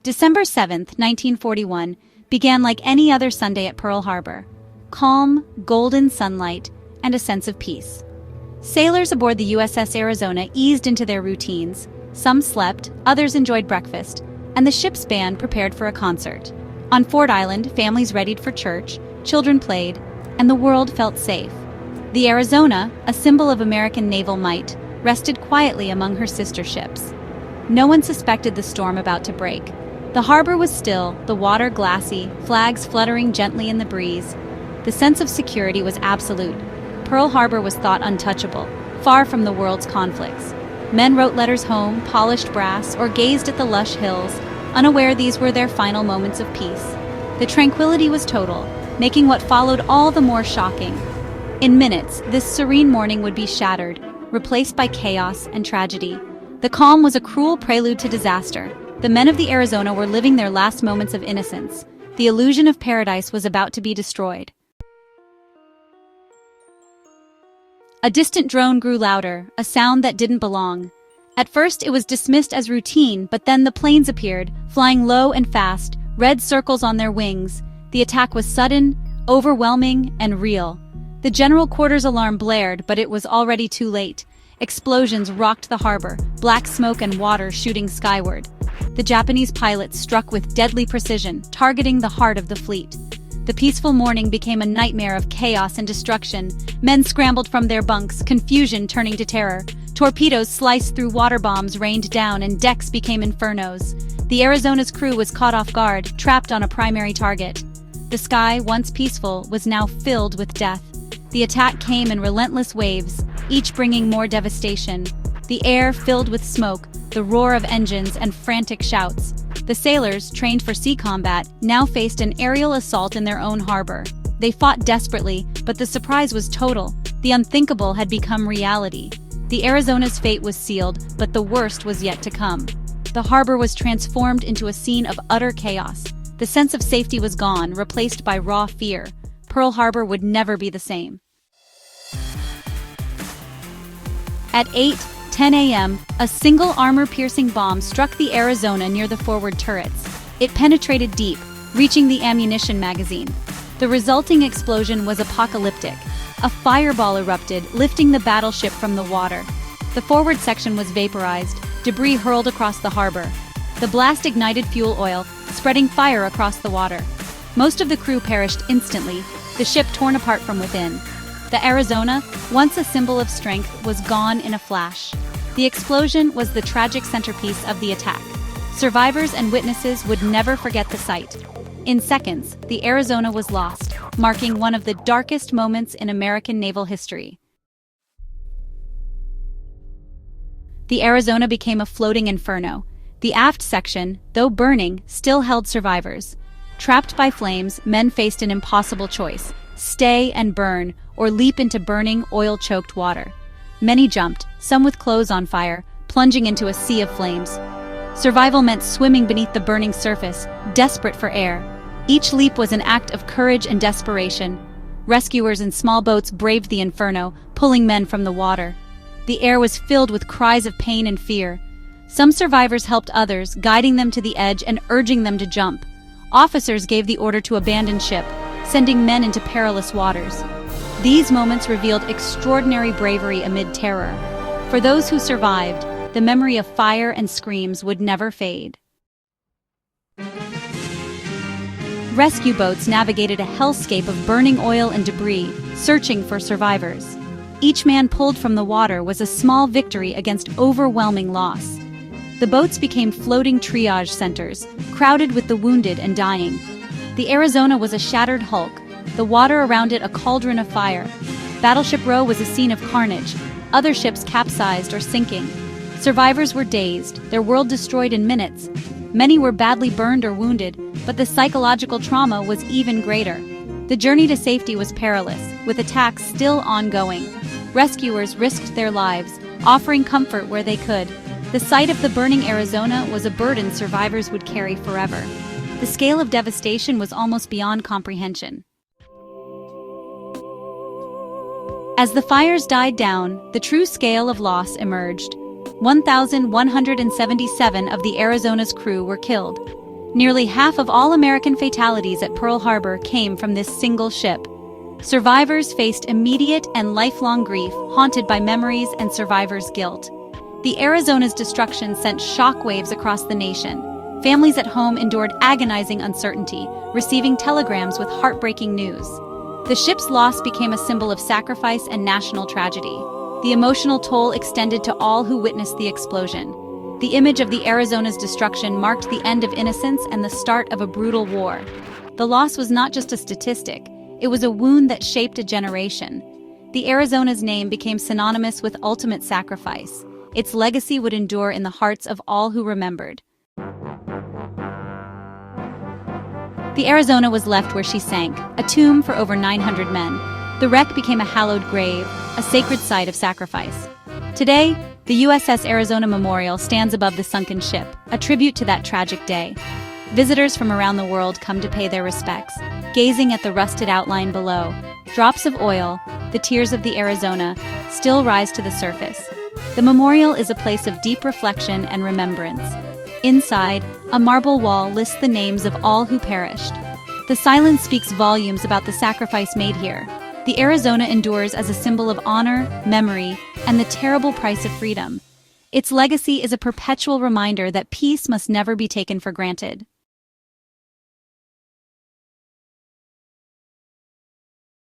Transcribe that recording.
December 7, 1941, began like any other Sunday at Pearl Harbor. Calm, golden sunlight, and a sense of peace. Sailors aboard the USS Arizona eased into their routines. Some slept, others enjoyed breakfast, and the ship's band prepared for a concert. On Ford Island, families readied for church, children played, and the world felt safe. The Arizona, a symbol of American naval might, rested quietly among her sister ships. No one suspected the storm about to break. The harbor was still, the water glassy, flags fluttering gently in the breeze. The sense of security was absolute. Pearl Harbor was thought untouchable, far from the world's conflicts. Men wrote letters home, polished brass, or gazed at the lush hills, unaware these were their final moments of peace. The tranquility was total, making what followed all the more shocking. In minutes, this serene morning would be shattered, replaced by chaos and tragedy. The calm was a cruel prelude to disaster. The men of the Arizona were living their last moments of innocence. The illusion of paradise was about to be destroyed. A distant drone grew louder, a sound that didn't belong. At first it was dismissed as routine, but then the planes appeared, flying low and fast, red circles on their wings. The attack was sudden, overwhelming, and real. The general quarters alarm blared, but it was already too late. Explosions rocked the harbor, black smoke and water shooting skyward. The Japanese pilots struck with deadly precision, targeting the heart of the fleet. The peaceful morning became a nightmare of chaos and destruction. Men scrambled from their bunks, confusion turning to terror. Torpedoes sliced through water bombs rained down and decks became infernos. The Arizona's crew was caught off guard, trapped on a primary target. The sky, once peaceful, was now filled with death. The attack came in relentless waves, each bringing more devastation. The air filled with smoke, the roar of engines, and frantic shouts. The sailors, trained for sea combat, now faced an aerial assault in their own harbor. They fought desperately, but the surprise was total. The unthinkable had become reality. The Arizona's fate was sealed, but the worst was yet to come. The harbor was transformed into a scene of utter chaos. The sense of safety was gone, replaced by raw fear. Pearl Harbor would never be the same. At 8:10 a.m., a single armor-piercing bomb struck the Arizona near the forward turrets. It penetrated deep, reaching the ammunition magazine. The resulting explosion was apocalyptic. A fireball erupted, lifting the battleship from the water. The forward section was vaporized, debris hurled across the harbor. The blast ignited fuel oil, spreading fire across the water. Most of the crew perished instantly, the ship torn apart from within. The Arizona, once a symbol of strength, was gone in a flash. The explosion was the tragic centerpiece of the attack. Survivors and witnesses would never forget the sight. In seconds, the Arizona was lost, marking one of the darkest moments in American naval history. The Arizona became a floating inferno. The aft section, though burning, still held survivors. Trapped by flames, men faced an impossible choice: stay and burn, or leap into burning, oil-choked water. Many jumped, some with clothes on fire, plunging into a sea of flames. Survival meant swimming beneath the burning surface, desperate for air. Each leap was an act of courage and desperation. Rescuers in small boats braved the inferno, pulling men from the water. The air was filled with cries of pain and fear. Some survivors helped others, guiding them to the edge and urging them to jump. Officers gave the order to abandon ship, sending men into perilous waters. These moments revealed extraordinary bravery amid terror. For those who survived, the memory of fire and screams would never fade. Rescue boats navigated a hellscape of burning oil and debris, searching for survivors. Each man pulled from the water was a small victory against overwhelming loss. The boats became floating triage centers, crowded with the wounded and dying. The Arizona was a shattered hulk, the water around it a cauldron of fire. Battleship Row was a scene of carnage. Other ships capsized or sinking. Survivors were dazed, their world destroyed in minutes. Many were badly burned or wounded, but the psychological trauma was even greater. The journey to safety was perilous, with attacks still ongoing. Rescuers risked their lives, offering comfort where they could. The sight of the burning Arizona was a burden survivors would carry forever. The scale of devastation was almost beyond comprehension. As the fires died down, the true scale of loss emerged. 1,177 of the Arizona's crew were killed. Nearly half of all American fatalities at Pearl Harbor came from this single ship. Survivors faced immediate and lifelong grief, haunted by memories and survivors' guilt. The Arizona's destruction sent shockwaves across the nation. Families at home endured agonizing uncertainty, receiving telegrams with heartbreaking news. The ship's loss became a symbol of sacrifice and national tragedy. The emotional toll extended to all who witnessed the explosion. The image of the Arizona's destruction marked the end of innocence and the start of a brutal war. The loss was not just a statistic, it was a wound that shaped a generation. The Arizona's name became synonymous with ultimate sacrifice. Its legacy would endure in the hearts of all who remembered. The Arizona was left where she sank, a tomb for over 900 men. The wreck became a hallowed grave, a sacred site of sacrifice. Today, the USS Arizona Memorial stands above the sunken ship, a tribute to that tragic day. Visitors from around the world come to pay their respects, gazing at the rusted outline below. Drops of oil, the tears of the Arizona, still rise to the surface. The memorial is a place of deep reflection and remembrance. Inside, a marble wall lists the names of all who perished. The silence speaks volumes about the sacrifice made here. The Arizona endures as a symbol of honor, memory, and the terrible price of freedom. Its legacy is a perpetual reminder that peace must never be taken for granted.